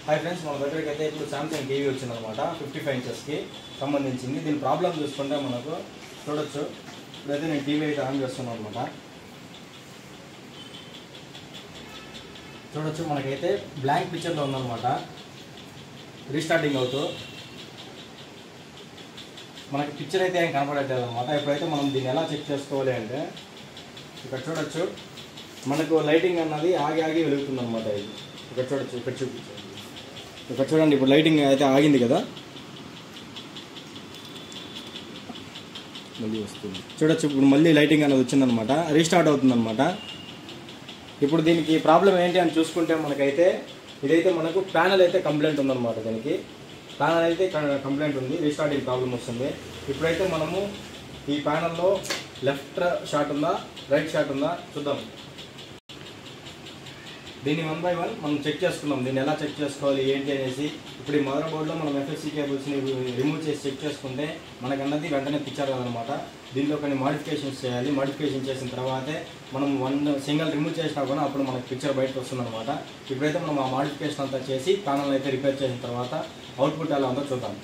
Hi friends, మన దగ్గరికి అయితే ఇప్పుడు సామ్సంగ్ టీవీ వచ్చిందనమాట 55 ఇంచెస్కి సంబంధించింది. దీని ప్రాబ్లం చూసుకుంటే మనకు చూడొచ్చు. ఇప్పుడైతే నేను టీవీ అయితే ఆన్ చేస్తున్నాను అనమాట. చూడొచ్చు, మనకైతే బ్లాంక్ పిక్చర్లో ఉందన్నమాట. రీస్టార్టింగ్ అవుతూ మనకి పిక్చర్ అయితే ఏం కనపడట్లేదు అనమాట. ఇప్పుడైతే మనం దీన్ని ఎలా చెక్ చేసుకోవాలి అంటే ఇక్కడ చూడొచ్చు, మనకు లైటింగ్ అన్నది ఆగి వెలుగుతుంది అనమాట. ఇది ఇక్కడ చూడొచ్చు, ఇక్కడ చూపించండి. ఇక్కడ చూడండి, ఇప్పుడు లైటింగ్ అయితే ఆగింది కదా, మళ్ళీ వస్తుంది. చూడొచ్చు, ఇప్పుడు మళ్ళీ లైటింగ్ అనేది వచ్చిందనమాట, రీస్టార్ట్ అవుతుందన్నమాట. ఇప్పుడు దీనికి ప్రాబ్లం ఏంటి అని చూసుకుంటే మనకైతే ఇదైతే మనకు ప్యానల్ అయితే కంప్లైంట్ ఉందన్నమాట. దీనికి ప్యానల్ అయితే కంప్లైంట్ ఉంది, రీస్టార్టింగ్ ప్రాబ్లం వస్తుంది. ఇప్పుడైతే మనము ఈ ప్యానల్లో లెఫ్ట్ షాట్ ఉందా రైట్ షాట్ ఉందా చూద్దాం. దీన్ని 1 by 1 మనం చెక్ చేసుకున్నాం. దీన్ని ఎలా చెక్ చేసుకోవాలి ఏంటి అనేసి. ఇప్పుడు ఈ మదర్ బోర్డులో మనం ఎఫ్ఎస్సి కేబుల్స్ని రిమూవ్ చేసి చెక్ చేసుకుంటే మనకన్నది వెంటనే పిక్చర్ కాదనమాట. దీంట్లో కొన్ని మాడిఫికేషన్స్ చేయాలి. మాడిఫికేషన్ చేసిన తర్వాతే మనం 1 సింగిల్ రిమూవ్ చేసినా కూడా అప్పుడు మనకు పిక్చర్ బయటకు వస్తుందన్నమాట. ఇప్పుడైతే మనం ఆ మాడిఫికేషన్ అంతా చేసి ప్యానల్ అయితే రిపేర్ చేసిన తర్వాత అవుట్పుట్ ఎలా ఉందో చూద్దాం.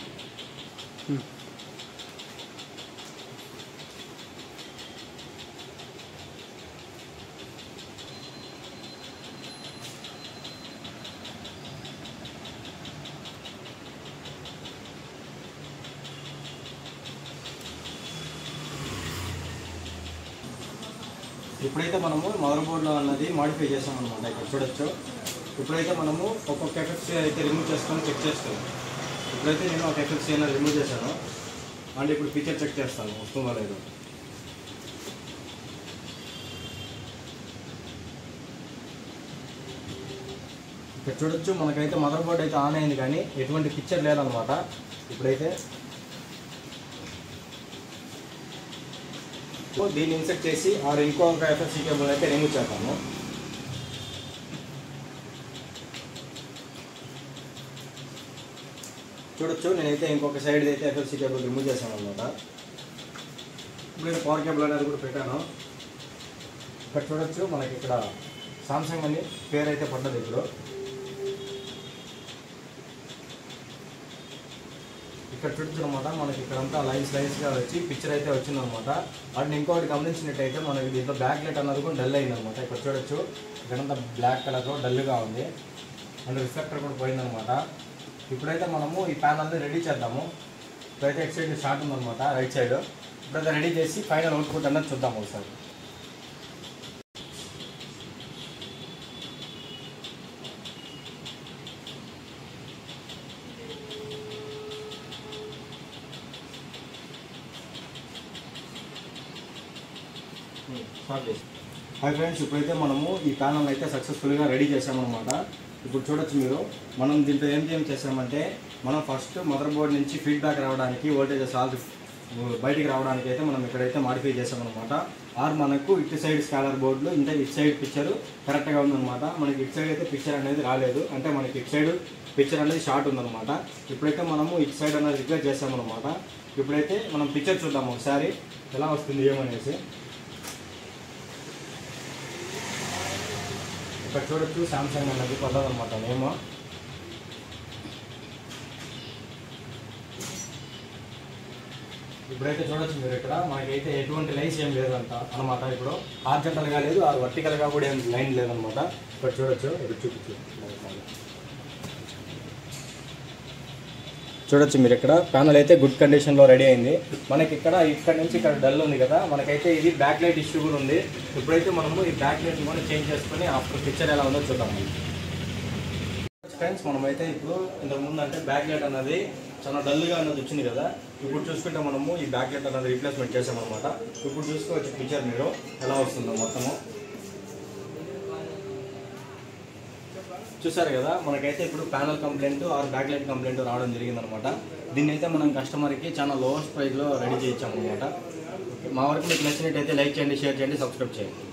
ఇప్పుడైతే మనము మదర్ బోర్డులో అన్నది మాడిఫై చేస్తామన్నమాట. ఇక్కడ చూడొచ్చు. ఇప్పుడైతే మనము ఒక్కొక్క ఎఫెక్ట్స్ అయితే రిమూవ్ చేసుకొని చెక్ చేస్తాము. ఇప్పుడైతే నేను ఒక ఎఫెక్ట్స్ అయినా రిమూవ్ చేశాను అంటే ఇప్పుడు పిక్చర్ చెక్ చేస్తాను వస్తుందో లేదో. ఇక్కడ చూడొచ్చు, మనకైతే మదర్ బోర్డ్ అయితే ఆన్ అయింది కానీ ఎటువంటి పిక్చర్ లేదనమాట. ఇప్పుడైతే దీన్ని ఇన్సర్ట్ చేసి ఇంకొక ఎఫ్ఎస్సి కేబుల్ అయితే రిమూవ్ చేస్తాము. చూడొచ్చు, నేనైతే ఇంకొక సైడ్ అయితే ఎఫ్ఎస్సి కేబుల్ రిమూవ్ చేశాను అనమాట. ఇప్పుడు నేను పవర్ కేబుల్ అనేది కూడా పెట్టాను. ఇక్కడ చూడొచ్చు, మనకి ఇక్కడ సామ్సంగ్ అని పేరు అయితే పడ్డది. ఇప్పుడు ఇక్కడ చూడొచ్చు అనమాట, మనకి ఇక్కడంతా లైన్స్గా వచ్చి పిక్చర్ అయితే వచ్చిందనమాట. వాటిని ఇంకొకటి గమనించినట్టయితే మనకి దీంట్లో బ్యాక్ లైట్ అన్నది కూడా డల్ అయిందనమాట. ఇక్కడ చూడొచ్చు, ఇక్కడంతా బ్లాక్ కలర్లో డల్గా ఉంది అండ్ రిఫ్లెక్టర్ కూడా పోయిందనమాట. ఇప్పుడైతే మనము ఈ ప్యానల్ని రెడీ చేద్దాము. ఇప్పుడైతే ఎట్ సైడ్ షార్ట్ ఉందనమాట, రైట్ సైడ్. ఇప్పుడైతే రెడీ చేసి ఫైనల్ అవుట్పుట్ అన్నది చూద్దాము ఒకసారి. హాయ్ ఫ్రెండ్స్, ఇప్పుడైతే మనము ఈ ప్యానల్ అయితే సక్సెస్ఫుల్గా రెడీ చేసామన్నమాట. ఇప్పుడు చూడొచ్చు మీరు, మనం దీంట్లో ఏం చేసామంటే మనం ఫస్ట్ మదర్ బోర్డ్ నుంచి ఫీడ్బ్యాక్ రావడానికి వోల్టేజెస్ బయటికి రావడానికి అయితే మనం ఇక్కడైతే మాడిఫై చేసామన్నమాట. మనకు ఇటు సైడ్ స్కాలర్ బోర్డులో ఇటు సైడ్ పిక్చర్ కరెక్ట్గా ఉందన్నమాట. మనకి ఇటు సైడ్ అయితే పిక్చర్ అనేది రాలేదు, అంటే మనకి ఇటు సైడ్ పిక్చర్ అనేది షార్ట్ ఉందన్నమాట. ఇప్పుడైతే మనము ఇటు సైడ్ అనేది రిపేర్ చేసామన్నమాట. ఇప్పుడైతే మనం పిక్చర్ చూద్దాము ఒకసారి ఎలా వస్తుంది ఏమనేసి. ఇక్కడ చూడొచ్చు, సామ్సంగ్ అన్నది పడ్డదన్నమాట నేమ్. ఇప్పుడైతే చూడొచ్చు మీరు, ఇక్కడ మనకైతే ఎటువంటి లైన్స్ ఏం లేదంట అనమాట. ఇప్పుడు హార్జెంటల్గా లేదు, వర్టికల్గా కూడా ఏం లైన్ లేదనమాట. ఇక్కడ చూడొచ్చు, చూడొచ్చు మీరు, ఇక్కడ ప్యానల్ అయితే గుడ్ కండిషన్లో రెడీ అయింది. మనకి ఇక్కడ నుంచి ఇక్కడ డల్ ఉంది కదా, మనకైతే ఇది బ్యాక్ లైట్ ఇష్యూ కూడా ఉంది. ఇప్పుడైతే మనము ఈ బ్యాక్ లైట్ కూడా చేంజ్ చేసుకుని ఆఫ్టర్ పిక్చర్ ఎలా ఉందో చూద్దాము. ఫ్రెండ్స్, మనమైతే ఇప్పుడు ఇంతకుముందు అంటే బ్యాక్ లైట్ అన్నది చాలా డల్గా అన్నది వచ్చింది కదా. ఇప్పుడు చూసుకుంటే మనము ఈ బ్యాక్ లైట్ అన్నది రీప్లేస్మెంట్ చేసామన్నమాట. ఇప్పుడు చూసుకోవచ్చు పిక్చర్ మీరు ఎలా వస్తుందో మొత్తము. చూసారు కదా, మనకైతే ఇప్పుడు panel complaint back light complaint రావడం జరిగిందనమాట. దీన్ని అయితే మనం కస్టమర్కి చాలా లోయెస్ట్ ప్రైస్లో రెడీ చేయించామన్నమాట. మా వరకు మీకు నచ్చినట్టయితే లైక్ చేయండి, షేర్ చేయండి, సబ్స్క్రైబ్ చేయండి.